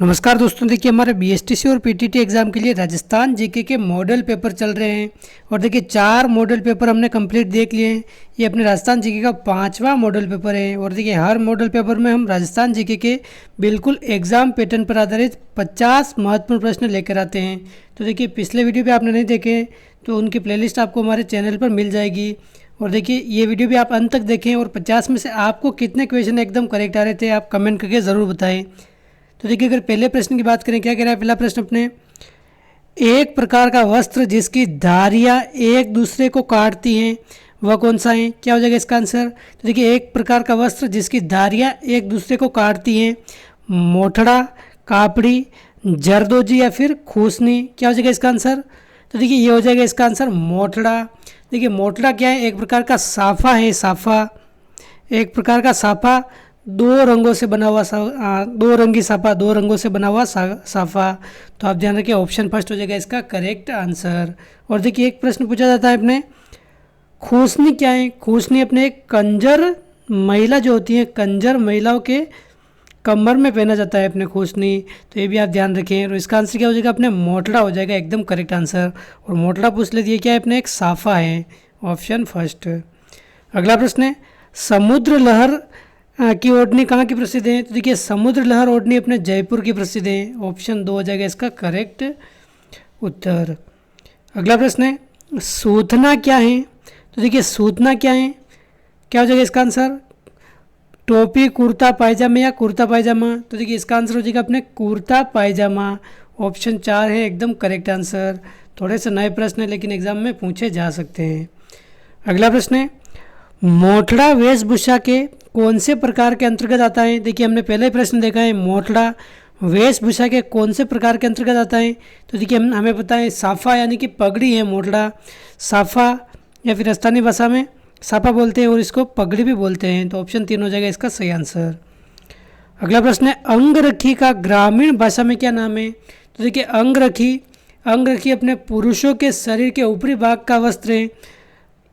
नमस्कार दोस्तों, देखिए हमारे बीएसटीसी और पीटीटी एग्ज़ाम के लिए राजस्थान जीके के मॉडल पेपर चल रहे हैं। और देखिए 4 मॉडल पेपर हमने कंप्लीट देख लिए हैं। ये अपने राजस्थान जीके का 5वां मॉडल पेपर है। और देखिए हर मॉडल पेपर में हम राजस्थान जीके के बिल्कुल एग्ज़ाम पैटर्न पर आधारित 50 महत्वपूर्ण प्रश्न लेकर आते हैं। तो देखिए पिछले वीडियो पर आपने नहीं देखे तो उनकी प्लेलिस्ट आपको हमारे चैनल पर मिल जाएगी। और देखिए ये वीडियो भी आप अंत तक देखें और 50 में से आपको कितने क्वेश्चन एकदम करेक्ट आ रहे थे आप कमेंट करके ज़रूर बताएं। तो देखिए अगर पहले प्रश्न की बात करें, क्या कह रहा है पहला प्रश्न अपने, एक प्रकार का वस्त्र जिसकी धारियाँ एक दूसरे को काटती हैं वह कौन सा है? क्या हो जाएगा इसका आंसर? तो देखिए एक प्रकार का वस्त्र जिसकी धारियाँ एक दूसरे को काटती हैं, मोठड़ा, कापड़ी, जरदोजी या फिर खूसनी। क्या हो जाएगा इसका आंसर? तो देखिए ये हो जाएगा इसका आंसर मोठड़ा। देखिए मोठड़ा क्या है? एक प्रकार का साफा है। साफा, एक प्रकार का साफा, दो रंगों से बना हुआ दो रंगी साफा, दो रंगों से बना हुआ साफा। तो आप ध्यान रखिए ऑप्शन फर्स्ट हो जाएगा इसका करेक्ट आंसर। और देखिए एक प्रश्न पूछा जाता है अपने, खूसनी क्या है? खूसनी अपने एक कंजर महिला जो होती है, कंजर महिलाओं के कमर में पहना जाता है अपने खूसनी। तो ये भी आप ध्यान रखें। और इसका आंसर क्या हो जाएगा अपने? मोटड़ा हो जाएगा एकदम करेक्ट आंसर। और मोटड़ा पूछ लेती है क्या है अपने? एक साफा है, ऑप्शन फर्स्ट। अगला प्रश्न है, समुद्र लहर की ओढ़नी कहाँ की प्रसिद्ध है? तो देखिए समुद्र लहर ओढ़नी अपने जयपुर की प्रसिद्ध है, ऑप्शन 2 हो जाएगा इसका करेक्ट उत्तर। अगला प्रश्न है, सूथना क्या है? तो देखिए सूथना क्या है? क्या हो जाएगा इसका आंसर? टोपी, कुर्ता पायजामा या कुर्ता पायजामा? तो देखिए इसका आंसर हो जाएगा अपने कुर्ता पायजामा, ऑप्शन 4 है एकदम करेक्ट आंसर। थोड़े से नए प्रश्न है लेकिन एग्जाम में पूछे जा सकते हैं। अगला प्रश्न है, मोठड़ा वेशभूषा के कौन से प्रकार के अंतर्गत आता है? देखिए हमने पहले ही प्रश्न देखा है, मोठड़ा वेशभूषा के कौन से प्रकार के अंतर्गत आता है? तो देखिए हमें पता है साफा यानी कि पगड़ी है मोठड़ा, साफा या फिर स्थानीय भाषा में साफा बोलते हैं और इसको पगड़ी भी बोलते हैं। तो ऑप्शन 3 हो जाएगा इसका सही आंसर। अगला प्रश्न है, अंगरखी का ग्रामीण भाषा में क्या नाम है? तो देखिए अंगरखी अपने पुरुषों के शरीर के ऊपरी भाग का वस्त्र है,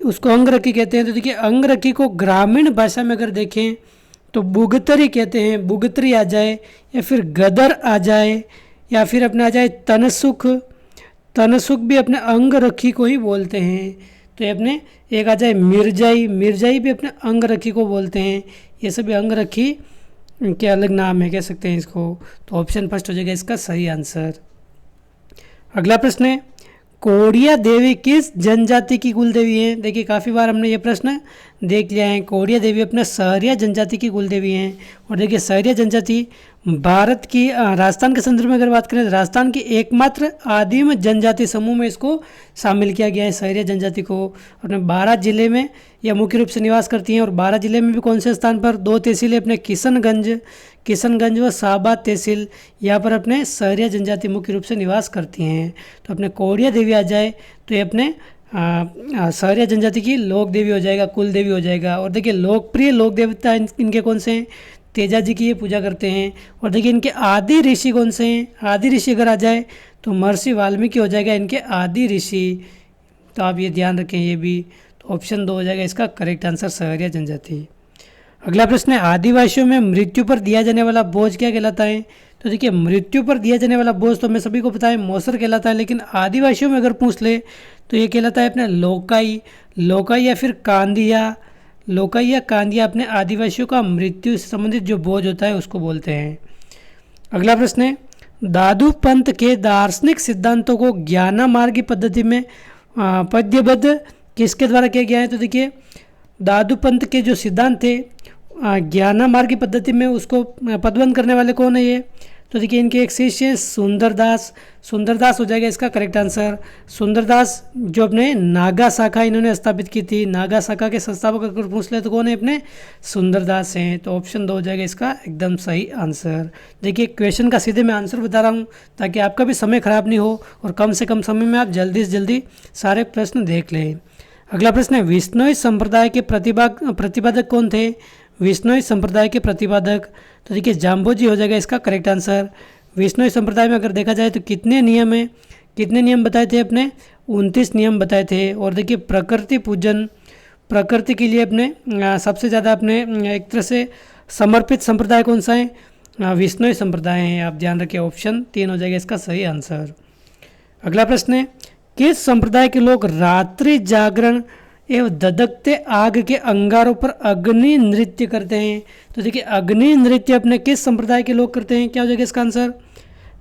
उसको अंगरखी कहते हैं। तो देखिए अंगरखी को ग्रामीण भाषा में अगर देखें तो बुगतरी कहते हैं, बुगतरी आ जाए या फिर गदर आ जाए या फिर अपने आ जाए तनसुख, तनसुख भी अपने अंगरखी को ही बोलते हैं। तो ये अपने एक आ जाए मिर्जाई, मिर्जाई भी अपने अंगरखी को बोलते हैं। ये सभी अंगरखी के अलग नाम है, कह सकते हैं इसको। तो ऑप्शन फर्स्ट हो जाएगा इसका सही आंसर। अगला प्रश्न है, कोड़िया देवी किस जनजाति की कुल देवी है? देखिए काफ़ी बार हमने ये प्रश्न देख लिया है। कोड़िया देवी अपने सहरिया जनजाति की कुल देवी हैं। और देखिए सहरिया जनजाति भारत की राजस्थान के संदर्भ में अगर बात करें तो राजस्थान की एकमात्र आदिम जनजाति समूह में इसको शामिल किया गया है, सहरिया जनजाति को। अपने 12 जिले में यह मुख्य रूप से निवास करती हैं। और 12 जिले में भी कौन से स्थान पर? 2 तहसीलें अपने किशनगंज व शाहबाद तहसील, यहाँ पर अपने सहरिया जनजाति मुख्य रूप से निवास करती हैं। तो अपने कोड़िया देवी आ जाए तो ये अपने सहरिया जनजाति की लोक देवी हो जाएगा, कुल देवी हो जाएगा। और देखिए लोकप्रिय लोक देवता इनके कौन से हैं? तेजा जी की ये पूजा करते हैं। और देखिए इनके आदि ऋषि कौन से हैं? आदि ऋषि अगर आ जाए तो महर्षि वाल्मीकि हो जाएगा इनके आदि ऋषि। तो आप ये ध्यान रखें ये भी। तो ऑप्शन 2 हो जाएगा इसका करेक्ट आंसर, सहरिया जनजाति। अगला प्रश्न है, आदिवासियों में मृत्यु पर दिया जाने वाला बोझ क्या कहलाता है? तो देखिए मृत्यु पर दिया जाने वाला बोझ तो हमें सभी को पता है मौसर कहलाता है, लेकिन आदिवासियों में अगर पूछ ले तो ये कहलाता है अपने लोकाई, लोकाई या फिर कांदिया, लोकाई या कांदिया अपने आदिवासियों का मृत्यु से संबंधित जो बोझ होता है उसको बोलते हैं। अगला प्रश्न है, दादू पंथ के दार्शनिक सिद्धांतों को ज्ञाना मार्गी पद्धति में पद्यबद्ध किसके द्वारा किया गया है? तो देखिए दादू पंथ के जो सिद्धांत थे ज्ञाना मार्गी पद्धति में उसको पदबंध करने वाले कौन है ये? तो देखिए इनके एक शिष्य सुंदरदास, सुंदरदास हो जाएगा इसका करेक्ट आंसर। सुंदरदास जो अपने नागा शाखा इन्होंने स्थापित की थी, नागा शाखा के संस्थापक अगर पूछ ले तो कौन है? अपने सुंदरदास हैं। तो ऑप्शन 2 हो जाएगा इसका एकदम सही आंसर। देखिए क्वेश्चन का सीधे मैं आंसर बता रहा हूँ ताकि आपका भी समय खराब नहीं हो और कम से कम समय में आप जल्दी से जल्दी सारे प्रश्न देख लें। अगला प्रश्न है, विश्नोई संप्रदाय के प्रतिपादक कौन थे? विश्नोई संप्रदाय के प्रतिपादक तो देखिए जाम्बोजी हो जाएगा इसका करेक्ट आंसर। विश्नोई संप्रदाय में अगर देखा जाए तो कितने नियम है? कितने नियम बताए थे अपने? 29 नियम बताए थे। और देखिए प्रकृति पूजन, प्रकृति के लिए अपने सबसे ज़्यादा अपने एक तरह से समर्पित संप्रदाय कौन सा है? विश्नोई संप्रदाय हैं। आप ध्यान रखिए, ऑप्शन 3 हो जाएगा इसका सही आंसर। अगला प्रश्न है, किस संप्रदाय के लोग रात्रि जागरण एवं दधकते आग के अंगारों पर अग्नि नृत्य करते हैं? तो देखिए, अग्नि नृत्य अपने किस संप्रदाय के लोग करते हैं? क्या हो जाएगा इसका आंसर?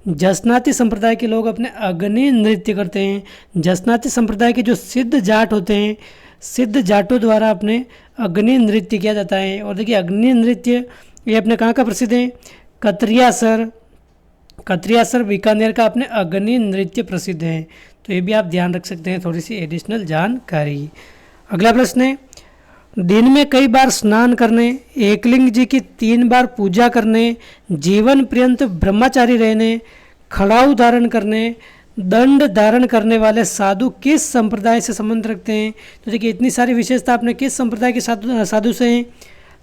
जसनाती संप्रदाय के लोग अपने अग्नि नृत्य करते हैं। जसनाती संप्रदाय के जो सिद्ध जाट होते हैं, सिद्ध जाटों द्वारा अपने अग्नि नृत्य किया जाता है। और देखिए, अग्नि नृत्य ये अपने कहाँ का प्रसिद्ध है? कतरियासर, कतरियासर बीकानेर का अपने अग्नि नृत्य प्रसिद्ध है। तो ये भी आप ध्यान रख सकते हैं, थोड़ी सी एडिशनल जानकारी। अगला प्रश्न है, दिन में कई बार स्नान करने, एकलिंग जी की 3 बार पूजा करने, जीवन पर्यंत ब्रह्मचारी रहने, खड़ाऊ धारण करने, दंड धारण करने वाले साधु किस संप्रदाय से संबंध रखते हैं? तो देखिए, इतनी सारी विशेषता आपने किस संप्रदाय के साधु से हैं?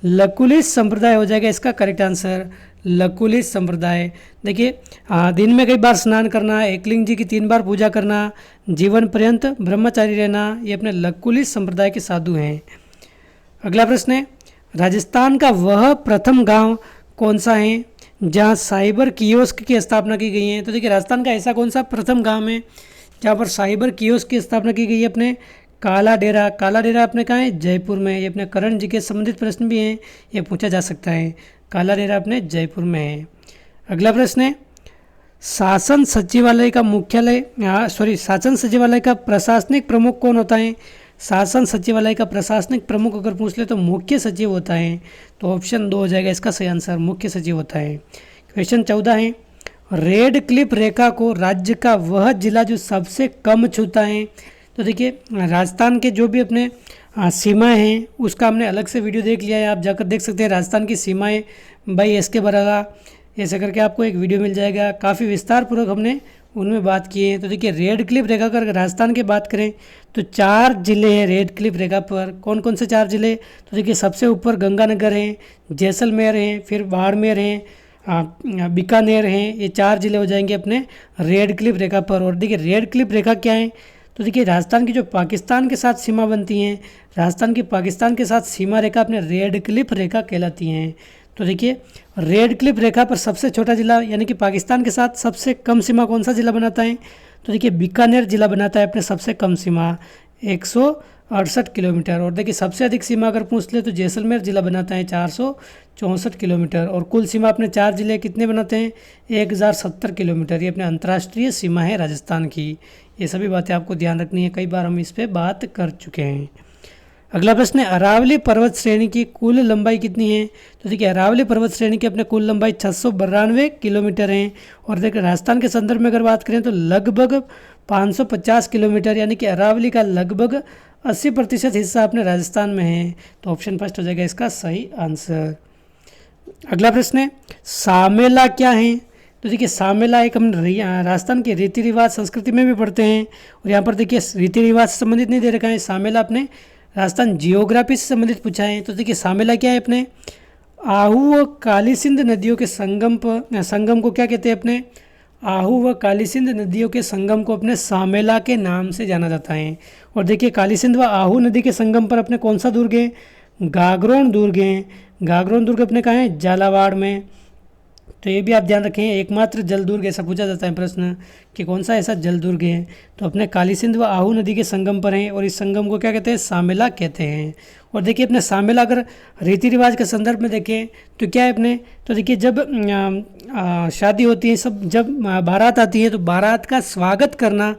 लकुलिश संप्रदाय हो जाएगा इसका करेक्ट आंसर, लकुलिश संप्रदाय। देखिए, दिन में कई बार स्नान करना, एकलिंग जी की 3 बार पूजा करना, जीवन पर्यंत ब्रह्मचारी रहना, ये अपने लकुलिश संप्रदाय के साधु हैं। अगला प्रश्न है, राजस्थान का वह प्रथम गांव कौन सा है जहां साइबर कियोस्क की स्थापना की गई है? तो देखिए, राजस्थान का ऐसा कौन सा प्रथम गांव है जहां पर साइबर कियोस्क की स्थापना की गई है? अपने काला डेरा। काला डेरा अपने कहाँ है? जयपुर में। ये अपने करंट जी के संबंधित प्रश्न भी हैं, ये पूछा जा सकता है। काला डेरा अपने जयपुर में है। अगला प्रश्न है, शासन सचिवालय का मुख्यालय शासन सचिवालय का प्रशासनिक प्रमुख कौन होता है? शासन सचिवालय का प्रशासनिक प्रमुख अगर पूछ ले तो मुख्य सचिव होता है। तो ऑप्शन 2 हो जाएगा इसका सही आंसर, मुख्य सचिव होता है। क्वेश्चन 14 है, रेड क्लिफ रेखा को राज्य का वह जिला जो सबसे कम छूता है? तो देखिए, राजस्थान के जो भी अपने सीमाएं हैं उसका हमने अलग से वीडियो देख लिया है, आप जाकर देख सकते हैं। राजस्थान की सीमाएं बाई एस के बराला, ऐसे करके आपको एक वीडियो मिल जाएगा, काफ़ी विस्तार पूर्वक हमने उनमें बात की है। तो देखिए, रेड क्लिफ रेखा का अगर राजस्थान की बात करें तो 4 जिले हैं रेड क्लिफ रेखा पर। कौन कौन से 4 जिले? तो देखिए, सबसे ऊपर गंगानगर हैं, जैसलमेर हैं, फिर बाड़मेर हैं, बीकानेर हैं। ये 4 जिले हो जाएंगे अपने रेड क्लिफ रेखा पर। और देखिए, रेड क्लिफ रेखा क्या है? तो देखिए, राजस्थान की जो पाकिस्तान के साथ सीमा बनती हैं, राजस्थान की पाकिस्तान के साथ सीमा रेखा अपने रेड क्लिफ रेखा कहलाती हैं। तो देखिए, रेड क्लिफ रेखा पर सबसे छोटा जिला यानी कि पाकिस्तान के साथ सबसे कम सीमा कौन सा जिला बनाता है? तो देखिए, बीकानेर जिला बनाता है अपने सबसे कम सीमा 168 किलोमीटर। और देखिए, सबसे अधिक सीमा अगर पूछ ले तो जैसलमेर जिला बनाता है 464 किलोमीटर। और कुल सीमा अपने 4 जिले कितने बनाते हैं? 1070 किलोमीटर। ये अपने अंतर्राष्ट्रीय सीमा है राजस्थान की। ये सभी बातें आपको ध्यान रखनी है, कई बार हम इस पर बात कर चुके हैं। अगला प्रश्न है, अरावली पर्वत श्रेणी की कुल लंबाई कितनी है? तो देखिए, अरावली पर्वत श्रेणी की अपने कुल लंबाई 692 किलोमीटर है। और देखिए, राजस्थान के संदर्भ में अगर बात करें तो लगभग 550 किलोमीटर, यानी कि अरावली का लगभग 80% हिस्सा अपने राजस्थान में है। तो ऑप्शन फर्स्ट हो जाएगा इसका सही आंसर। अगला प्रश्न है, सामेला क्या है? तो देखिए, सामेला एक हम राजस्थान के रीति रिवाज संस्कृति में भी पढ़ते हैं। और यहाँ पर देखिए, रीति रिवाज से संबंधित नहीं दे रखा है, सामेला अपने राजस्थान जियोग्राफी से संबंधित पूछा है। तो देखिए, सामेला क्या है? अपने आहू व कालीसिंध नदियों के संगम को क्या कहते हैं? अपने आहू व कालीसिंध नदियों के संगम को अपने सामेला के नाम से जाना जाता है। और देखिए, कालीसिंध व आहू नदी के संगम पर अपने कौन सा दुर्ग है? गागरोन दुर्ग है। गागरोन दुर्ग अपने कहाँ है? झालावाड़ में। तो ये भी आप ध्यान रखें, एकमात्र जल दुर्ग ऐसा पूछा जाता है प्रश्न कि कौन सा ऐसा जल दुर्ग है? तो अपने कालीसिंध व आहू नदी के संगम पर हैं। और इस संगम को क्या कहते हैं? सामेला कहते हैं। और देखिए, अपने सामेला अगर रीति रिवाज के संदर्भ में देखें तो क्या है अपने? तो देखिए, जब शादी होती है, सब जब बारात आती है तो बारात का स्वागत करना,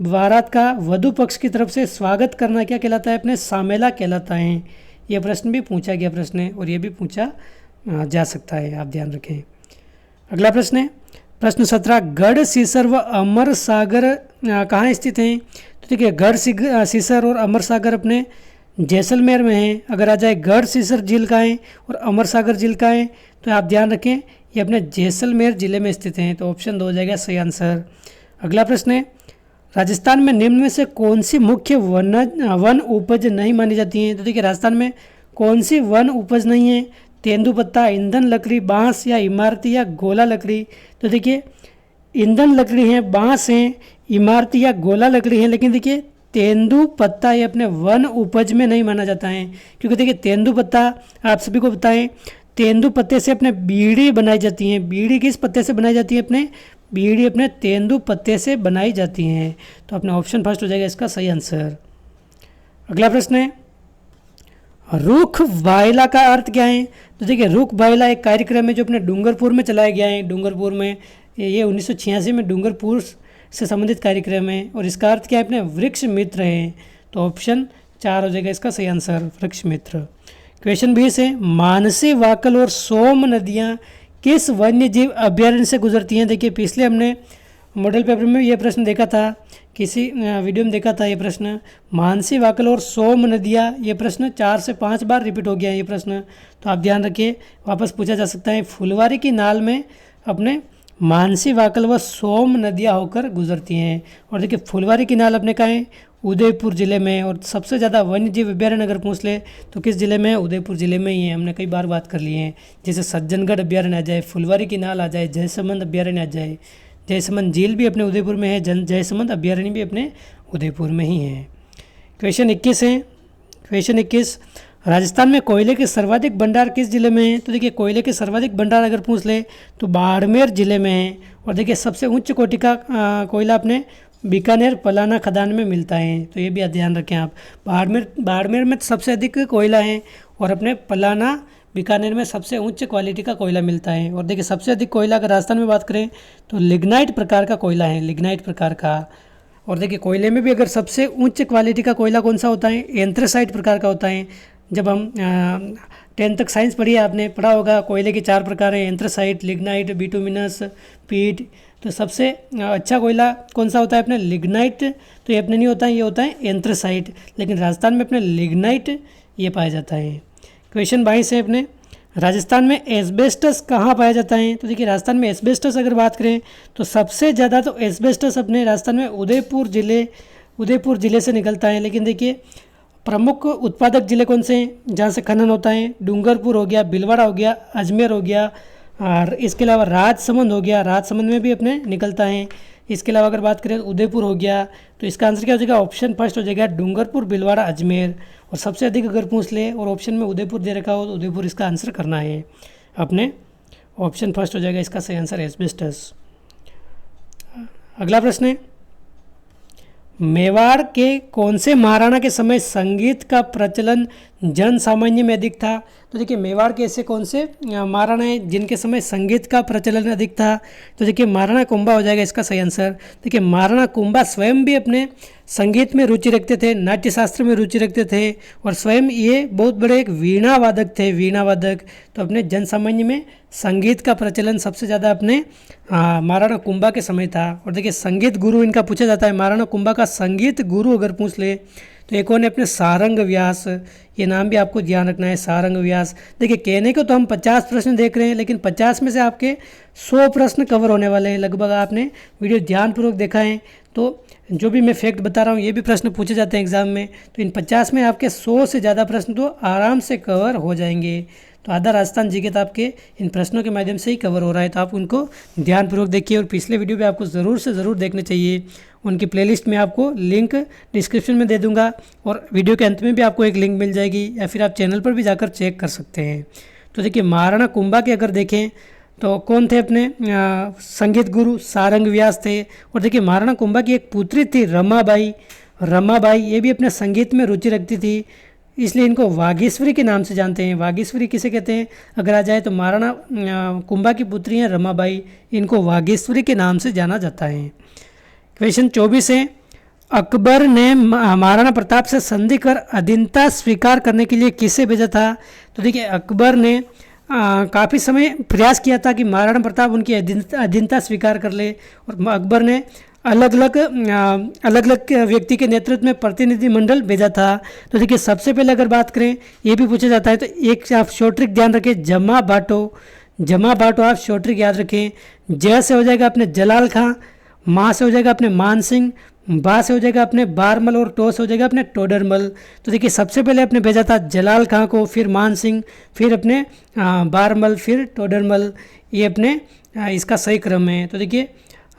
बारात का वधु पक्ष की तरफ से स्वागत करना क्या कहलाता है? अपने सामेला कहलाता है। यह प्रश्न भी पूछा गया प्रश्न है और ये भी पूछा जा सकता है, आप ध्यान रखें। अगला प्रश्न है, प्रश्न 17, गढ़ सीसर व अमर सागर कहाँ स्थित हैं? तो देखिए, गढ़ सीसर और अमर सागर अपने जैसलमेर में हैं। अगर आ जाए गढ़ सीसर झील का है और अमर सागर झील का है तो आप ध्यान रखें ये अपने जैसलमेर जिले में स्थित हैं। तो ऑप्शन 2 हो जाएगा सही आंसर। अगला प्रश्न है, राजस्थान में निम्न में से कौन सी मुख्य वन उपज नहीं मानी जाती है? तो देखिए, राजस्थान में कौन सी वन उपज नहीं है? तेंदुपत्ता, ईंधन लकड़ी, बांस या इमारती या गोला लकड़ी? तो देखिए, ईंधन लकड़ी है, बांस हैं, इमारती या गोला लकड़ी है। लेकिन देखिए, तेंदुपत्ता ये अपने वन उपज में नहीं माना जाता है, क्योंकि देखिए, तेंदुपत्ता आप सभी को पता है तेंदु पत्ते से अपने बीड़ी बनाई जाती हैं। बीड़ी किस पत्ते से बनाई जाती है? अपने बीड़ी अपने तेंदु पत्ते से बनाई जाती हैं। तो अपना ऑप्शन फर्स्ट हो जाएगा इसका सही आंसर। अगला प्रश्न है, रुख वायला का अर्थ क्या है? तो देखिए, रुख वायला एक कार्यक्रम है जो अपने डूंगरपुर में चलाया गया है। डूंगरपुर में ये 1986 में डूंगरपुर से संबंधित कार्यक्रम है। और इसका अर्थ क्या है? अपने वृक्ष मित्र है। तो ऑप्शन 4 हो जाएगा इसका सही आंसर, वृक्ष मित्र। क्वेश्चन 20 है, मानसी, वाकल और सोम नदियाँ किस वन्य जीव अभ्यारण्य से गुजरती हैं? देखिए, पिछले हमने मॉडल पेपर में ये प्रश्न देखा था, किसी वीडियो में देखा था ये प्रश्न। मानसी, वाकल और सोम नदियाँ, ये प्रश्न 4 से 5 बार रिपीट हो गया है ये प्रश्न। तो आप ध्यान रखिए, वापस पूछा जा सकता है। फुलवारी की नाल में अपने मानसी, वाकल व सोम नदियाँ होकर गुजरती हैं। और देखिए, फुलवारी की नाल अपने कहाँ है? उदयपुर ज़िले में। और सबसे ज़्यादा वन्य जीव अभ्यारण्य अगर पूछ ले तो किस ज़िले में है? उदयपुर ज़िले में ही है। हमने कई बार बात कर ली है। जैसे सज्जनगढ़ अभ्यारण्य आ जाए, फुलवारी की नाल आ जाए, जयसमंद अभ्यारण्य आ जाए। जयसमंद झील भी अपने उदयपुर में है, जयसमंद अभ्यारण्य भी अपने उदयपुर में ही है। क्वेश्चन 21 है, क्वेश्चन 21, राजस्थान में कोयले के सर्वाधिक भंडार किस जिले में है? तो देखिए, कोयले के सर्वाधिक भंडार अगर पूछ ले तो बाड़मेर जिले में है। और देखिए, सबसे उच्च कोटि का कोयला अपने बीकानेर पलाना खदान में मिलता है। तो ये भी ध्यान रखें आप। बाड़मेर में सबसे अधिक कोयला है और अपने पलाना बीकानेर में सबसे उच्च क्वालिटी का कोयला मिलता है। और देखिए, सबसे अधिक कोयला अगर राजस्थान में बात करें तो लिग्नाइट प्रकार का कोयला है, लिग्नाइट प्रकार का। और देखिए, कोयले में भी अगर सबसे उच्च क्वालिटी का कोयला कौन सा होता है? एंथ्रेसाइट प्रकार का होता है। जब हम 10th तक साइंस पढ़ी है, आपने पढ़ा होगा कोयले के 4 प्रकार हैं, एंथ्रेसाइट, लिग्नाइट, बिटुमिनस, पीट। तो सबसे अच्छा कोयला कौन सा होता है? अपने लिग्नाइट। तो ये अपने नहीं होता है, ये होता है एंथ्रेसाइट। लेकिन राजस्थान में अपने लिग्नाइट ये पाया जाता है। क्वेश्चन 22 है अपने, राजस्थान में एस्बेस्टस कहाँ पाया जाता है? तो देखिए, राजस्थान में एस्बेस्टस अगर बात करें तो सबसे ज़्यादा तो एस्बेस्टस अपने राजस्थान में उदयपुर ज़िले से निकलता है। लेकिन देखिए, प्रमुख उत्पादक ज़िले कौन से हैं जहाँ से खनन होता है? डूंगरपुर हो गया, भीलवाड़ा हो गया, अजमेर हो गया, और इसके अलावा राजसमंद हो गया, राजसमंद में भी अपने निकलता है। इसके अलावा अगर बात करें तो उदयपुर हो गया। तो इसका आंसर क्या हो जाएगा? ऑप्शन फर्स्ट हो जाएगा, डूंगरपुर, भीलवाड़ा, अजमेर। और सबसे अधिक अगर पूछ ले और ऑप्शन में उदयपुर दे रखा हो तो उदयपुर इसका आंसर करना है अपने। ऑप्शन फर्स्ट हो जाएगा इसका सही आंसर, एस्बेस्टस। अगला प्रश्न है, मेवाड़ के कौन से महाराणा के समय संगीत का प्रचलन जन सामान्य में अधिक था? तो देखिए, मेवाड़ के ऐसे कौन से महाराणा हैं जिनके समय संगीत का प्रचलन अधिक था? तो देखिए, महाराणा कुंभा हो जाएगा इसका सही आंसर। देखिए, महाराणा कुंभा स्वयं भी अपने संगीत में रुचि रखते थे, नाट्य शास्त्र में रुचि रखते थे, और स्वयं ये बहुत बड़े एक वीणा वादक थे, वीणा वादक। तो अपने जन सामान्य में संगीत का प्रचलन सबसे ज़्यादा अपने महाराणा कुंभा के समय था। और देखिए, संगीत गुरु इनका पूछा जाता है, महाराणा कुंभा का संगीत गुरु अगर पूछ ले तो एक कौन है? अपने सारंग व्यास। ये नाम भी आपको ध्यान रखना है, सारंग व्यास। देखिए, कहने को तो हम 50 प्रश्न देख रहे हैं, लेकिन 50 में से आपके 100 प्रश्न कवर होने वाले हैं लगभग। आपने वीडियो ध्यानपूर्वक देखा है तो जो भी मैं फैक्ट बता रहा हूँ ये भी प्रश्न पूछे जाते हैं एग्जाम में। तो इन 50 में आपके 100 से ज़्यादा प्रश्न तो आराम से कवर हो जाएंगे। तो आधा राजस्थान जीके तो आपके इन प्रश्नों के माध्यम से ही कवर हो रहा है। तो आप उनको ध्यानपूर्वक देखिए, और पिछले वीडियो भी आपको ज़रूर से ज़रूर देखने चाहिए। उनकी प्लेलिस्ट में आपको लिंक डिस्क्रिप्शन में दे दूंगा, और वीडियो के अंत में भी आपको एक लिंक मिल जाएगी, या फिर आप चैनल पर भी जाकर चेक कर सकते हैं। तो देखिए, महाराणा कुंभा के अगर देखें तो कौन थे अपने संगीत गुरु? सारंग व्यास थे। और देखिए, महाराणा कुंभा की एक पुत्री थी रमाबाई। रमाबाई ये भी अपने संगीत में रुचि रखती थी, इसलिए इनको वागीश्वरी के नाम से जानते हैं। वागीश्वरी किसे कहते हैं अगर आ जाए तो महाराणा कुंभा की पुत्री हैं रमाबाई, इनको वागीश्वरी के नाम से जाना जाता है। क्वेश्चन 24 है, अकबर ने महाराणा प्रताप से संधि कर अधीनता स्वीकार करने के लिए किसे भेजा था? तो देखिए, अकबर ने काफ़ी समय प्रयास किया था कि महाराणा प्रताप उनकी अधीनता स्वीकार कर ले, और अकबर ने अलग अलग व्यक्ति के नेतृत्व में प्रतिनिधिमंडल भेजा था। तो देखिए, सबसे पहले अगर बात करें, ये भी पूछा जाता है, तो एक आप शॉर्ट ट्रिक ध्यान रखें, जमा बाटो आप शॉर्ट ट्रिक याद रखें। जय से हो जाएगा अपने जलाल खां, माँ से हो जाएगा अपने मान सिंह, बा से हो जाएगा अपने बारमल, और टो से हो जाएगा अपने टोडरमल। तो देखिए, सबसे पहले अपने भेजा था जलाल खां को, फिर मान सिंह, फिर अपने बारमल, फिर टोडरमल। ये अपने इसका सही क्रम है। तो देखिए,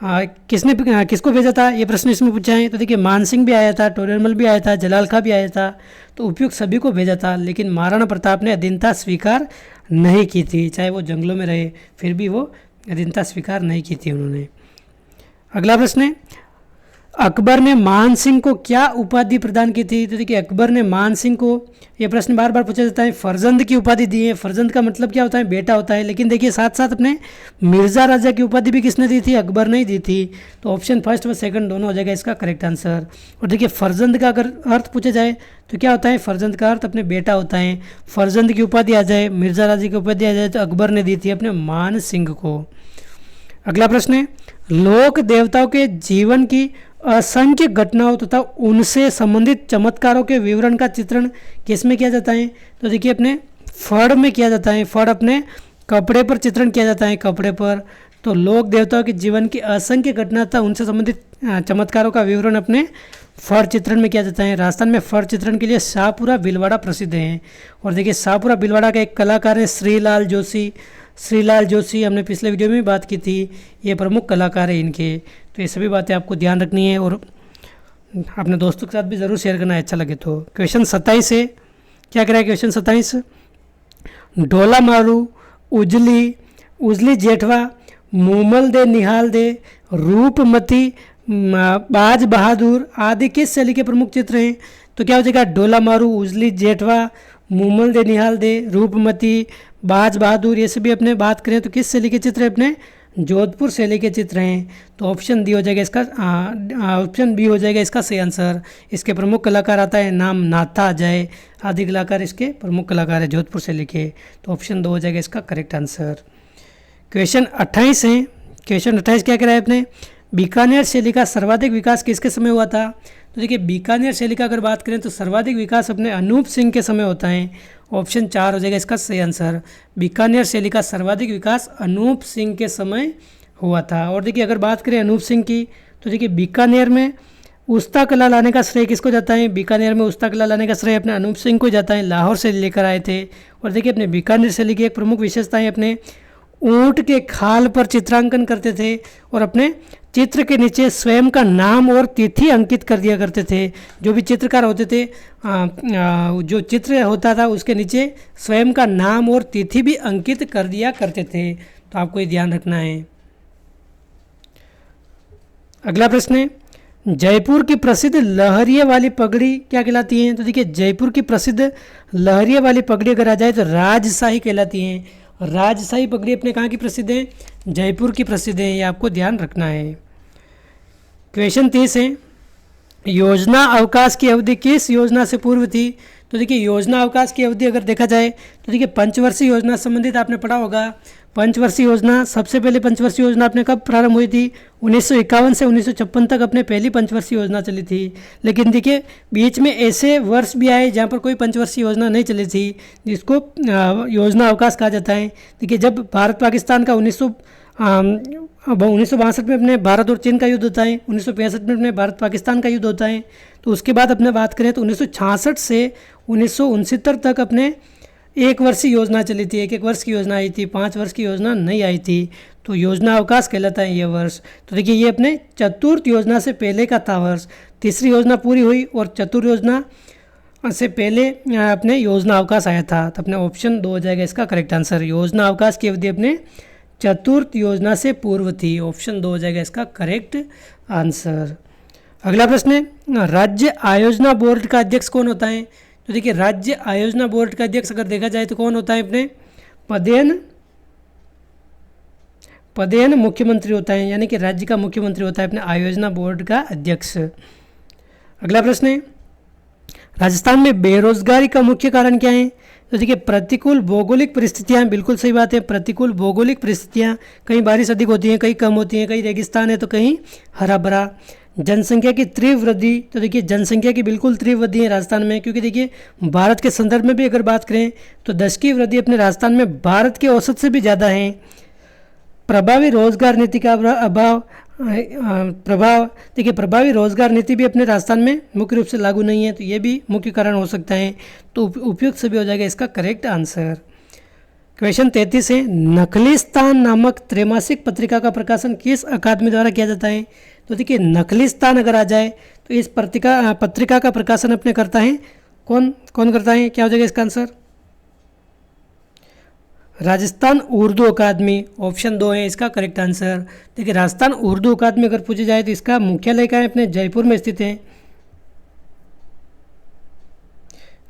किसको भेजा था, ये प्रश्न इसमें पूछा है। तो देखिए मानसिंह भी आया था, टोडरमल भी आया था, जलाल खां भी आया था, तो उपयुक्त सभी को भेजा था, लेकिन महाराणा प्रताप ने अधीनता स्वीकार नहीं की थी। चाहे वो जंगलों में रहे फिर भी वो अधीनता स्वीकार नहीं की थी उन्होंने। अगला प्रश्न है, अकबर ने मान सिंह को क्या उपाधि प्रदान की थी। तो देखिए अकबर ने मान सिंह को, ये प्रश्न बार बार पूछा जाता है, फर्जंद की उपाधि दी है। फर्जंद का मतलब क्या होता है, बेटा होता है, लेकिन देखिए साथ साथ अपने मिर्ज़ा राजा की उपाधि भी किसने दी थी, अकबर ने ही दी थी। तो ऑप्शन फर्स्ट व सेकंड दोनों हो जाएगा इसका करेक्ट आंसर। और देखिए फर्जंद का अगर अर्थ पूछा जाए तो क्या होता है, फर्जंद का अर्थ अपने बेटा होता है। फर्जंद की उपाधि आ जाए, मिर्ज़ा राजा की उपाधि आ जाए तो अकबर ने दी थी अपने मान सिंह को। अगला प्रश्न है, लोक देवताओं के जीवन की असंख्य घटनाओं तथा उनसे संबंधित चमत्कारों के विवरण का चित्रण किस में किया जाता है। तो देखिए अपने फड़ में किया जाता है, फड़ अपने कपड़े पर चित्रण किया जाता है, कपड़े पर। तो लोक देवताओं के जीवन की असंख्य घटना तथा उनसे संबंधित चमत्कारों का विवरण अपने फड़ चित्रण में किया जाता है। राजस्थान में फड़ चित्रण के लिए शाहपुरा भीलवाड़ा प्रसिद्ध हैं। और देखिए शाहपुरा भीलवाड़ा का एक कलाकार है श्रीलाल जोशी। श्रीलाल जोशी हमने पिछले वीडियो में भी बात की थी, ये प्रमुख कलाकार है इनके। तो ये सभी बातें आपको ध्यान रखनी है और अपने दोस्तों के साथ भी ज़रूर शेयर करना है अच्छा लगे तो। क्वेश्चन 27 है, क्या कह रहा है क्वेश्चन 27, ढोला मारू, उजली जेठवा, मूमल दे निहाल दे, रूपमती, बाज बहादुर आदि किस शैली के प्रमुख चित्र हैं। तो क्या हो जाएगा, ढोला मारू, उजली जेठवा, मूमल दे निहाल दे, रूपमती, बाज बहादुर, ये सभी अपने बात करें तो किस शैली के चित्र हैं, अपने जोधपुर शैली के चित्र हैं। तो ऑप्शन डी हो जाएगा इसका, ऑप्शन बी हो जाएगा इसका सही आंसर। इसके प्रमुख कलाकार आता है नाम नाथा जय आदि कलाकार इसके प्रमुख कलाकार है जोधपुर शैली के। तो ऑप्शन 2 हो जाएगा इसका करेक्ट आंसर। क्वेश्चन 28 है, क्वेश्चन 28 क्या कह रहा है अपने, बीकानेर शैली का सर्वाधिक विकास किसके समय हुआ था। तो देखिए बीकानेर शैली का अगर बात करें तो सर्वाधिक विकास अपने अनूप सिंह के समय होता है। ऑप्शन 4 हो जाएगा इसका सही आंसर। बीकानेर शैली का सर्वाधिक विकास अनूप सिंह के समय हुआ था। और देखिए अगर बात करें अनूप सिंह की तो देखिए बीकानेर में उस्ता कला लाने का श्रेय किसको जाता है, बीकानेर में उस्ता कला लाने का श्रेय अपने अनूप सिंह को जाता है, लाहौर से लेकर आए थे। और देखिए अपने बीकानेर शैली की एक प्रमुख विशेषता है अपने ऊंट के खाल पर चित्रांकन करते थे और अपने चित्र के नीचे स्वयं का नाम और तिथि अंकित कर दिया करते थे। जो भी चित्रकार होते थे जो चित्र होता था उसके नीचे स्वयं का नाम और तिथि भी अंकित कर दिया करते थे। तो आपको ये ध्यान रखना है। अगला प्रश्न है, जयपुर की प्रसिद्ध लहरिये वाली पगड़ी क्या कहलाती है। तो देखिए जयपुर की प्रसिद्ध लहरिये वाली पगड़ी अगर आ जाए तो राजशाही कहलाती है। राजशाही पगड़ी अपने कहाँ की प्रसिद्ध है, जयपुर की प्रसिद्ध है, ये आपको ध्यान रखना है। क्वेश्चन 30 है, योजना अवकाश की अवधि किस योजना से पूर्व थी। तो देखिए योजना अवकाश की अवधि अगर देखा जाए तो देखिए पंचवर्षीय योजना संबंधित आपने पढ़ा होगा। पंचवर्षीय योजना, सबसे पहले पंचवर्षीय योजना अपने कब प्रारंभ हुई थी, 1951 से 1956 तक अपने पहली पंचवर्षीय योजना चली थी। लेकिन देखिए बीच में ऐसे वर्ष भी आए जहाँ पर कोई पंचवर्षीय योजना नहीं चली थी, जिसको योजना अवकाश कहा जाता है। देखिए जब भारत पाकिस्तान का 1962 में अपने भारत और चीन का युद्ध होता है, 1965 में अपने भारत पाकिस्तान का युद्ध होता है। तो उसके बाद अपने बात करें तो 1966 से 1969 तक अपने एक वर्षीय योजना चली थी, एक वर्ष की योजना आई थी, 5 वर्ष की योजना नहीं आई थी। तो योजना अवकाश कहलाता है ये वर्ष। तो देखिए ये अपने चतुर्थ योजना से पहले का था वर्ष। तीसरी योजना पूरी हुई और चतुर्थ योजना से पहले अपने योजना अवकाश आया था। तो अपने ऑप्शन 2 हो जाएगा इसका करेक्ट आंसर। योजना अवकाश की अवधि अपने चतुर्थ योजना से पूर्व थी। ऑप्शन 2 हो जाएगा इसका करेक्ट आंसर। अगला प्रश्न है, राज्य आयोजना बोर्ड का अध्यक्ष कौन होता है। तो देखिए राज्य आयोजना बोर्ड का अध्यक्ष अगर देखा जाए तो कौन होता है, अपने पदेन मुख्यमंत्री होता है, यानी कि राज्य का मुख्यमंत्री होता है अपने आयोजना बोर्ड का अध्यक्ष। अगला प्रश्न है, राजस्थान में बेरोजगारी का मुख्य कारण क्या है। तो देखिए प्रतिकूल भौगोलिक परिस्थितियां, बिल्कुल सही बात है। प्रतिकूल भौगोलिक परिस्थितियां, कहीं बारिश अधिक होती है, कहीं कम होती है, कहीं रेगिस्तान है तो कहीं हरा भरा। जनसंख्या की तीव्र वृद्धि, तो देखिए जनसंख्या की बिल्कुल तीव्र वृद्धि है राजस्थान में, क्योंकि देखिए भारत के संदर्भ में भी अगर बात करें तो 10 की वृद्धि अपने राजस्थान में भारत के औसत से भी ज़्यादा है। प्रभावी रोजगार नीति का प्रभाव, देखिए प्रभावी रोजगार नीति भी अपने राजस्थान में मुख्य रूप से लागू नहीं है, तो ये भी मुख्य कारण हो सकता है। तो उपयुक्त सभी हो जाएगा इसका करेक्ट आंसर। क्वेश्चन 33 है, नखलिस्तान नामक त्रैमासिक पत्रिका का प्रकाशन किस अकादमी द्वारा किया जाता है? तो देखिए नखलिस्तान अगर आ जाए तो इस पत्रिका का प्रकाशन अपने करता है कौन कौन करता है? क्या हो जाएगा इसका आंसर? राजस्थान उर्दू अकादमी, ऑप्शन 2 है इसका करेक्ट आंसर। देखिए राजस्थान उर्दू अकादमी अगर पूछी जाए तो इसका मुख्यालय कहाँ है? अपने जयपुर में स्थित है,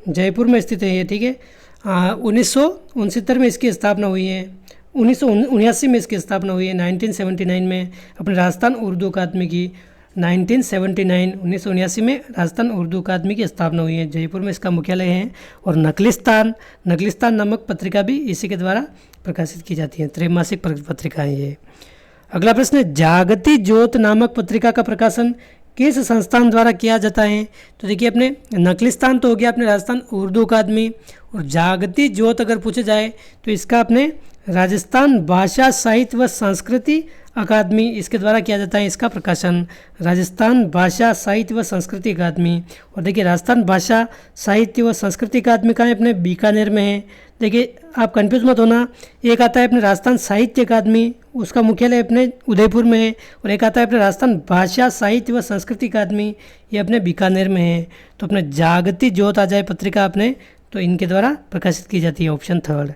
जयपुर में स्थित है ये, ठीक है। 1969 में इसकी स्थापना हुई है, 1979 में इसकी स्थापना हुई है, 1979 में अपने राजस्थान उर्दू अकादमी की 1979 में राजस्थान उर्दू अकादमी की स्थापना हुई है, जयपुर में इसका मुख्यालय है। और नखलिस्तान नामक पत्रिका भी इसी के द्वारा प्रकाशित की जाती है, त्रैमासिक पत्रिका है ये। अगला प्रश्न है, जागती ज्योत नामक पत्रिका का प्रकाशन किस संस्थान द्वारा किया जाता है? तो देखिए अपने नखलिस्तान तो हो गया अपने राजस्थान उर्दू अकादमी, और जागती ज्योत अगर पूछे जाए तो इसका अपने राजस्थान भाषा साहित्य व संस्कृति अकादमी, इसके द्वारा किया जाता है इसका प्रकाशन, राजस्थान भाषा साहित्य व संस्कृति अकादमी। और देखिए राजस्थान भाषा साहित्य व संस्कृति अकादमी कहाँ है? अपने बीकानेर में है। देखिए आप कंफ्यूज मत होना, एक आता है अपने राजस्थान साहित्य अकादमी, उसका मुख्यालय अपने उदयपुर में है, और एक आता है अपने राजस्थान भाषा साहित्य व संस्कृति अकादमी, ये अपने बीकानेर में है। तो अपने जागती ज्योत आ जाए पत्रिका अपने, तो इनके द्वारा प्रकाशित की जाती है, ऑप्शन 3।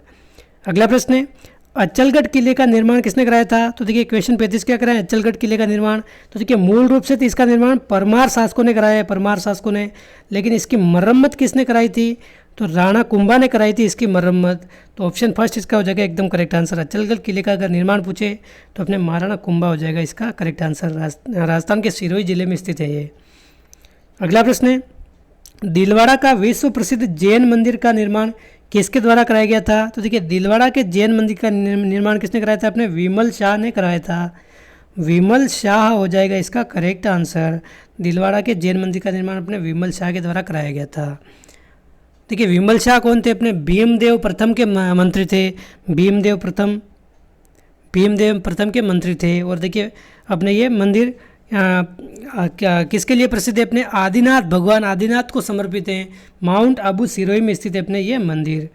अगला प्रश्न है, अचलगढ़ किले का निर्माण किसने कराया था? तो देखिए क्वेश्चन 35 क्या कराया? अचलगढ़ किले का निर्माण। तो देखिए मूल रूप से तो इसका निर्माण परमार शासकों ने कराया है, परमार शासकों ने, लेकिन इसकी मरम्मत किसने कराई थी? तो राणा कुंभा ने कराई थी इसकी मरम्मत। तो ऑप्शन फर्स्ट इसका हो जाएगा एकदम करेक्ट आंसर। अचलगढ़ किले का अगर निर्माण पूछे तो अपने महाराणा कुंभा हो जाएगा इसका करेक्ट आंसर। राजस्थान के सिरोही जिले में स्थित है ये। अगला प्रश्न है, दिलवाड़ा का विश्व प्रसिद्ध जैन मंदिर का निर्माण किसके द्वारा कराया गया था? तो देखिए दिलवाड़ा के जैन मंदिर का निर्माण किसने कराया था? अपने विमल शाह ने कराया था, विमल शाह हो जाएगा इसका करेक्ट आंसर। दिलवाड़ा के जैन मंदिर का निर्माण अपने विमल शाह के द्वारा कराया गया था। देखिए विमल शाह कौन थे? अपने भीमदेव प्रथम के मंत्री थे, भीमदेव प्रथम के मंत्री थे। और देखिए अपने ये मंदिर किसके लिए प्रसिद्ध है? अपने आदिनाथ, भगवान आदिनाथ को समर्पित है, माउंट आबू सिरोही में स्थित है अपने ये मंदिर।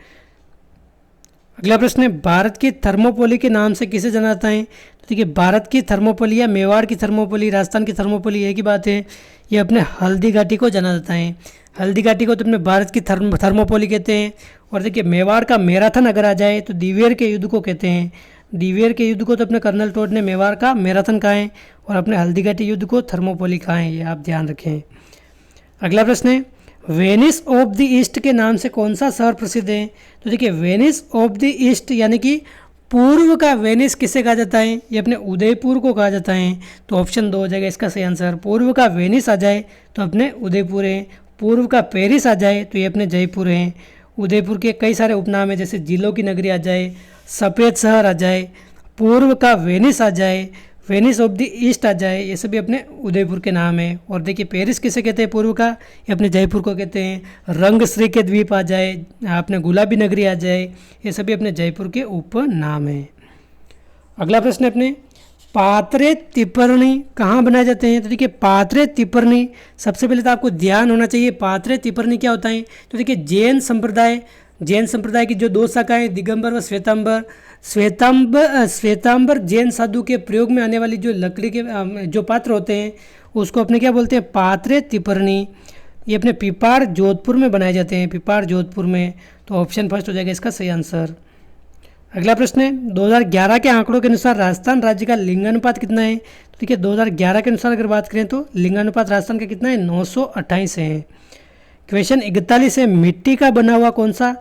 अगला प्रश्न है, भारत की थर्मोपोली के नाम से किसे जाना जाता है? तो देखिए भारत की थर्मोपोली या मेवाड़ की थर्मोपोली, राजस्थान की थर्मोपोली एक ही बात है, ये अपने हल्दी घाटी को जाना जाता है। हल्दी घाटी को तो अपने भारत की थर्मोपोली कहते हैं। और देखिए मेवाड़ का मैराथन अगर आ जाए तो दिवेर के युद्ध को कहते हैं, दिवेर के युद्ध को तो अपने कर्नल टोड ने मेवाड़ का मैराथन कहा है, और अपने हल्दी घाटी युद्ध को थर्मोपोली कहा है, ये आप ध्यान रखें। अगला प्रश्न है, वेनिस ऑफ द ईस्ट के नाम से कौन सा शहर प्रसिद्ध है? तो देखिए वेनिस ऑफ द ईस्ट यानी कि पूर्व का वेनिस किसे कहा जाता है? ये अपने उदयपुर को कहा जाता है। तो ऑप्शन 2 हो जाएगा इसका सही आंसर। पूर्व का वेनिस आ जाए तो अपने उदयपुर है, पूर्व का पेरिस आ जाए तो ये अपने जयपुर है। उदयपुर के कई सारे उपनाम है, जैसे जिलों की नगरी आ जाए, सफ़ेद शहर आ जाए, पूर्व का वेनिस आ जाए, वेनिस ऑफ द ईस्ट आ जाए, ये सभी अपने उदयपुर के नाम है। और देखिए पेरिस किसे कहते हैं पूर्व का? ये अपने जयपुर को कहते हैं। रंगश्री के द्वीप आ जाए, अपने गुलाबी नगरी आ जाए, ये सभी अपने जयपुर के उपनाम है। अगला प्रश्न अपने, पात्रे तिपरनी कहाँ बनाए जाते हैं? तो देखिए पात्रे तिपरनी, सबसे पहले तो आपको ध्यान होना चाहिए पात्रे तिपरनी क्या होता है। तो देखिए जैन संप्रदाय की जो 2 शाखाएं, दिगंबर व श्वेतांबर जैन साधु के प्रयोग में आने वाली जो लकड़ी के जो पात्र होते हैं उसको अपने क्या बोलते हैं? पात्रे तिपरनी। ये अपने पिपाड़ जोधपुर में बनाए जाते हैं, पिपाड़ जोधपुर में। तो ऑप्शन फर्स्ट हो जाएगा इसका सही आंसर। अगला प्रश्न है, 2011 के आंकड़ों के अनुसार राजस्थान राज्य का लिंगानुपात कितना है? तो देखिए 2011 के अनुसार अगर बात करें तो लिंगानुपात राजस्थान का कितना है? 928 है। क्वेश्चन 41 है, मिट्टी का बना हुआ कौन सा,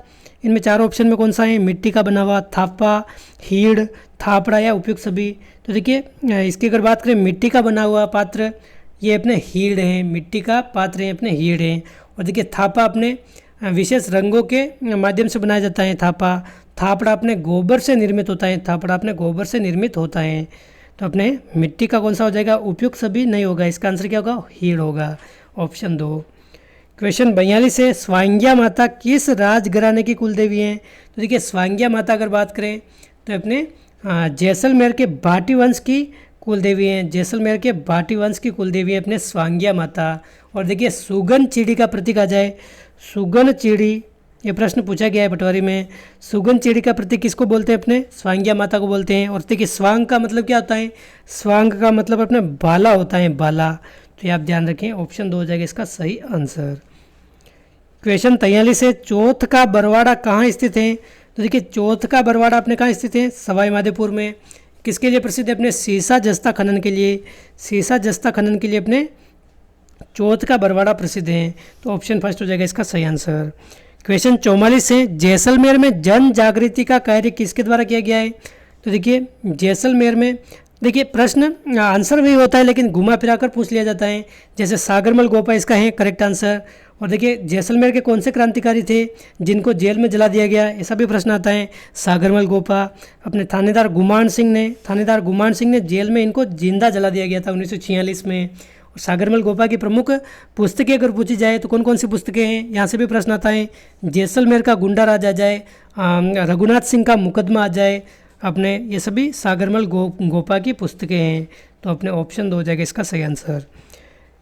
इनमें 4 ऑप्शन में कौन सा है? मिट्टी का बना हुआ, थापा, हीड़, थापड़ा या उपयुक्त सभी। तो देखिए इसकी अगर बात करें मिट्टी का बना हुआ पात्र, ये अपने हीड़ हैं, मिट्टी का पात्र है अपने हीड़ हैं। और देखिए थापा अपने विशेष रंगों के माध्यम से बनाया जाता है थापड़ा अपने गोबर से निर्मित होता है, थापड़ा अपने गोबर से निर्मित होता है। तो अपने मिट्टी का कौन सा हो जाएगा? उपयुक्त सभी नहीं होगा, इसका आंसर क्या होगा? हीड़ होगा, ऑप्शन 2। क्वेश्चन 42 है, स्वांग्या माता किस राजघराने की कुलदेवी हैं? तो देखिए स्वांग्या माता अगर बात करें तो अपने जैसलमेर के भाटी वंश की कुलदेवी हैं, जैसलमेर के भाटी वंश की कुलदेवी है अपने स्वांग्या माता। और देखिए सुगन चिड़ी का प्रतीक आ जाए, सुगन चिड़ी ये प्रश्न पूछा गया है पटवारी में। सुगंध चिड़ी का प्रतीक किसको बोलते हैं? अपने स्वांग्या माता को बोलते हैं। और देखिए स्वांग का मतलब क्या होता है? स्वांग का मतलब अपने बाला होता है, बाला। तो ये आप ध्यान रखें, ऑप्शन 2 हो जाएगा इसका सही आंसर। क्वेश्चन 43 है, चौथ का बरवाड़ा कहाँ स्थित है? तो देखिए चौथ का बरवाड़ा अपने कहाँ स्थित है? सवाई माधोपुर में। किसके लिए प्रसिद्ध है? अपने सीसा जस्ता खनन के लिए। सीसा जस्ता खनन के लिए अपने चौथ का बरवाड़ा प्रसिद्ध है। तो ऑप्शन फर्स्ट हो जाएगा इसका सही आंसर। क्वेश्चन 44 है, जैसलमेर में जन जागृति का कार्य किसके द्वारा किया गया है? तो देखिए जैसलमेर में, देखिए प्रश्न आंसर भी होता है लेकिन घुमा फिरा कर पूछ लिया जाता है। जैसे सागरमल गोपा इसका है करेक्ट आंसर। और देखिए जैसलमेर के कौन से क्रांतिकारी थे जिनको जेल में जला दिया गया, ऐसा भी प्रश्न आता है। सागरमल गोपा। अपने थानेदार गुमान सिंह ने जेल में इनको जिंदा जला दिया गया था 1946 में। और सागरमल गोपा की प्रमुख पुस्तकें अगर पूछी जाए तो कौन कौन सी पुस्तकें हैं, यहाँ से भी प्रश्न आता है। जैसलमेर का गुंडा राज आ जाए, रघुनाथ सिंह का मुकदमा आ जाए, अपने ये सभी सागरमल गोपा की पुस्तकें हैं। तो अपने ऑप्शन 2 हो जाएगा इसका सही आंसर।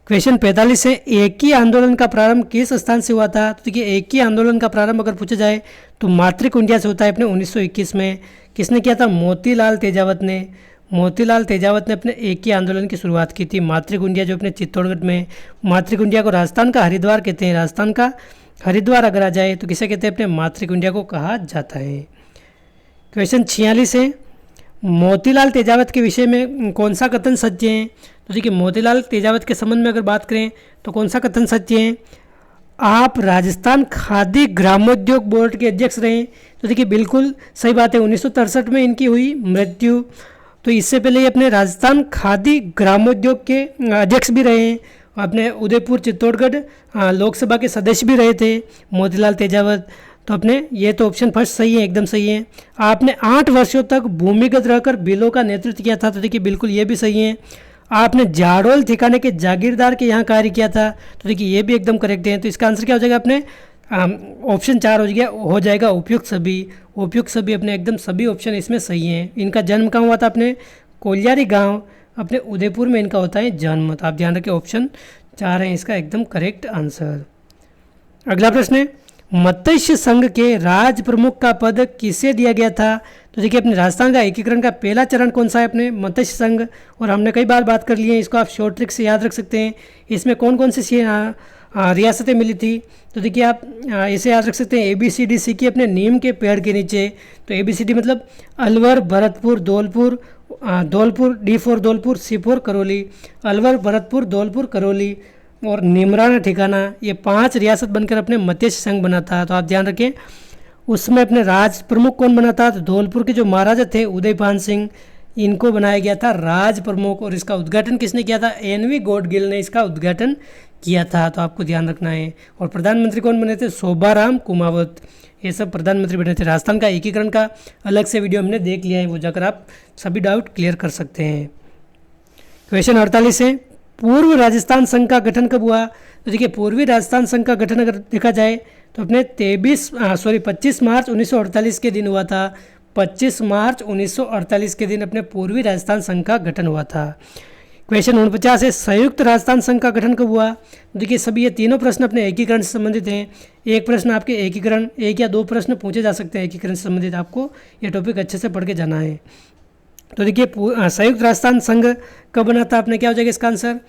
क्वेश्चन 45 है, एक ही आंदोलन का प्रारंभ किस स्थान से हुआ था? तो देखिए एक ही आंदोलन का प्रारंभ अगर पूछा जाए तो मातृकुंडिया से होता है अपने 1921 में। किसने किया था? मोतीलाल तेजावत ने। मोतीलाल तेजावत ने अपने एक ही आंदोलन की शुरुआत की थी। मातृकुंडिया जो अपने चित्तौड़गढ़ में, मातृकुंडिया को राजस्थान का हरिद्वार कहते हैं। राजस्थान का हरिद्वार अगर आ जाए तो किसे कहते हैं? अपने मातृकुंडिया को कहा जाता है। क्वेश्चन 46 है, मोतीलाल तेजावत के विषय में कौन सा कथन सत्य है? तो देखिए मोतीलाल तेजावत के संबंध में अगर बात करें तो कौन सा कथन सत्य है? आप राजस्थान खादी ग्रामोद्योग बोर्ड के अध्यक्ष रहे। तो देखिए बिल्कुल सही बात है। 1963 में इनकी हुई मृत्यु। तो इससे पहले ये अपने राजस्थान खादी ग्रामोद्योग के अध्यक्ष भी रहे हैं। अपने उदयपुर चित्तौड़गढ़ लोकसभा के सदस्य भी रहे थे मोतीलाल तेजावत। तो अपने ये तो ऑप्शन फर्स्ट सही है, एकदम सही है। आपने 8 वर्षों तक भूमिगत रहकर बिलों का नेतृत्व किया था। तो देखिए बिल्कुल ये भी सही है। आपने जाडोल ठिकाने के जागीरदार के यहाँ कार्य किया था। तो देखिए ये भी एकदम करेक्ट है। तो इसका आंसर क्या हो जाएगा? अपने ऑप्शन 4 हो जाएगा उपयुक्त सभी। उपयुक्त सभी अपने एकदम सभी ऑप्शन इसमें सही हैं। इनका जन्म कहाँ हुआ था? अपने कोलियारी गांव अपने उदयपुर में इनका होता है जन्म। तो आप ध्यान रखें ऑप्शन 4 है इसका एकदम करेक्ट आंसर। अगला प्रश्न है, मत्स्य संघ के राज प्रमुख का पद किसे दिया गया था? तो देखिए अपने राजस्थान का एकीकरण का पहला चरण कौन सा है? अपने मत्स्य संघ। और हमने कई बार बात कर ली है, इसको आप शॉर्ट ट्रिक से याद रख सकते हैं। इसमें कौन कौन सी रियासतें मिली थी? तो देखिए आप इसे याद रख सकते हैं ABCD की अपने नीम के पेड़ के नीचे। तो ABCD मतलब Alwar, Bharatpur, Dholpur, D for Dholpur, C for Karauli. Alwar, Bharatpur, Dholpur, Karauli और निमराना ठिकाना, ये 5 रियासत बनकर अपने मत्स्य संघ बना था। तो आप ध्यान रखें उसमें अपने राज प्रमुख कौन बना था? तो धौलपुर के जो महाराजा थे उदयपान सिंह, इनको बनाया गया था राज प्रमुख। और इसका उद्घाटन किसने किया था? NV गॉडगिल ने इसका उद्घाटन किया था। तो आपको ध्यान रखना है। और प्रधानमंत्री कौन बने थे? शोभाराम कुमावत, ये सब प्रधानमंत्री बने थे। राजस्थान का एकीकरण का अलग से वीडियो हमने देख लिया है, वो जाकर आप सभी डाउट क्लियर कर सकते हैं। क्वेश्चन 48 है, पूर्व राजस्थान संघ का गठन कब हुआ? तो देखिए पूर्वी राजस्थान संघ का गठन अगर देखा जाए तो अपने 25 मार्च 1948 के दिन हुआ था। 25 मार्च 1948 के दिन अपने पूर्वी राजस्थान संघ का गठन हुआ था। क्वेश्चन 49 है, संयुक्त राजस्थान संघ का गठन कब हुआ? देखिए सभी ये तीनों प्रश्न अपने एकीकरण से संबंधित हैं। एक प्रश्न आपके एकीकरण, 1 या 2 प्रश्न पूछे जा सकते हैं एकीकरण से संबंधित। आपको ये टॉपिक अच्छे से पढ़ के जाना है। तो देखिए संयुक्त राजस्थान संघ कब बना था? आपने क्या हो जाएगा इसका आंसर?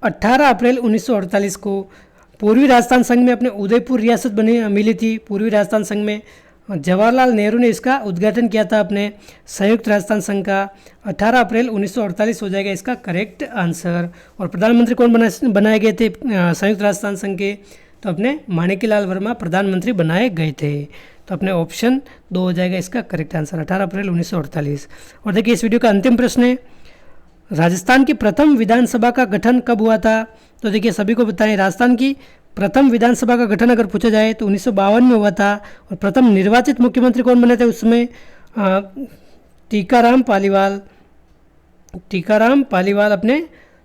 18 अप्रैल 1948 को पूर्वी राजस्थान संघ में अपने उदयपुर रियासत मिली थी। पूर्वी राजस्थान संघ में जवाहरलाल नेहरू ने इसका उद्घाटन किया था अपने संयुक्त राजस्थान संघ का। 18 अप्रैल 1948 हो जाएगा इसका करेक्ट आंसर। और प्रधानमंत्री कौन बनाए गए थे संयुक्त राजस्थान संघ के? तो अपने माणिक्यलाल वर्मा प्रधानमंत्री बनाए गए थे। तो अपने ऑप्शन 2 हो जाएगा इसका करेक्ट आंसर, 18 अप्रैल 1948। और देखिए इस वीडियो का अंतिम प्रश्न है, राजस्थान की प्रथम विधानसभा का गठन कब हुआ था? तो देखिए सभी को बताएं, राजस्थान की प्रथम विधानसभा का गठन अगर पूछा जाए तो 1952 में हुआ था। और प्रथम निर्वाचित मुख्यमंत्री कौन बने थे उसमें? टीकाराम पालीवाल अपने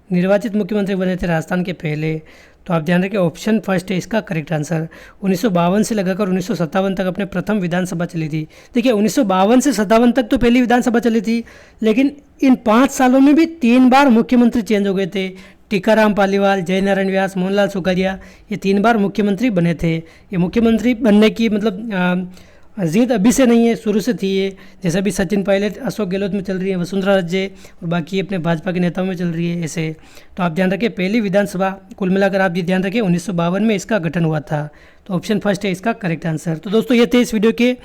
निर्वाचित मुख्यमंत्री बने थे राजस्थान के पहले। तो आप ध्यान रखें ऑप्शन फर्स्ट है इसका करेक्ट आंसर। 1952 से लगाकर 1957 तक अपने प्रथम विधानसभा चली थी। देखिए 1952 से 57 तक तो पहली विधानसभा चली थी, लेकिन इन 5 सालों में भी 3 बार मुख्यमंत्री चेंज हो गए थे। टीकाराम पालीवाल, जयनारायण व्यास, मोहनलाल सुखाड़िया ये 3 बार मुख्यमंत्री बने थे। ये मुख्यमंत्री बनने की मतलब जीत अभी से नहीं है, शुरू से थी ये। जैसे अभी सचिन पायलट, अशोक गहलोत में चल रही है, वसुंधरा राजे और बाकी अपने भाजपा के नेताओं में चल रही है ऐसे। तो आप ध्यान रखें, पहली विधानसभा कुल मिलाकर आप ये ध्यान रखें 1952 में इसका गठन हुआ था। तो ऑप्शन फर्स्ट है इसका करेक्ट आंसर। तो दोस्तों ये थे इस वीडियो के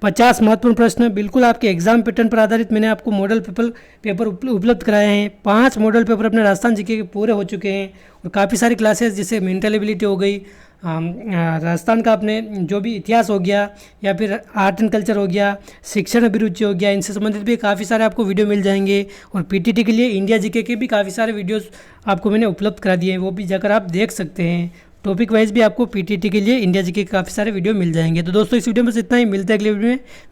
50 महत्वपूर्ण प्रश्न, बिल्कुल आपके एग्जाम पैटर्न पर आधारित मैंने आपको मॉडल पेपर उपलब्ध कराए हैं। 5 मॉडल पेपर अपने राजस्थान जीके के पूरे हो चुके हैं और काफ़ी सारी क्लासेस जैसे मेंटल एबिलिटी हो गई, राजस्थान का अपने जो भी इतिहास हो गया या फिर आर्ट एंड कल्चर हो गया, शिक्षण अभिरुचि हो गया, इनसे संबंधित भी काफ़ी सारे आपको वीडियो मिल जाएंगे। और पीटीटी के लिए इंडिया जीके के भी काफ़ी सारे वीडियोस आपको मैंने उपलब्ध करा दिए हैं, वो भी जाकर आप देख सकते हैं। टॉपिक वाइज भी आपको पीटीटी के लिए इंडिया जीके के काफ़ी सारे वीडियो मिल जाएंगे। तो दोस्तों इस वीडियो में बस इतना ही, मिलते हैं अगले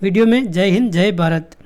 वीडियो में। जय हिंद, जय भारत।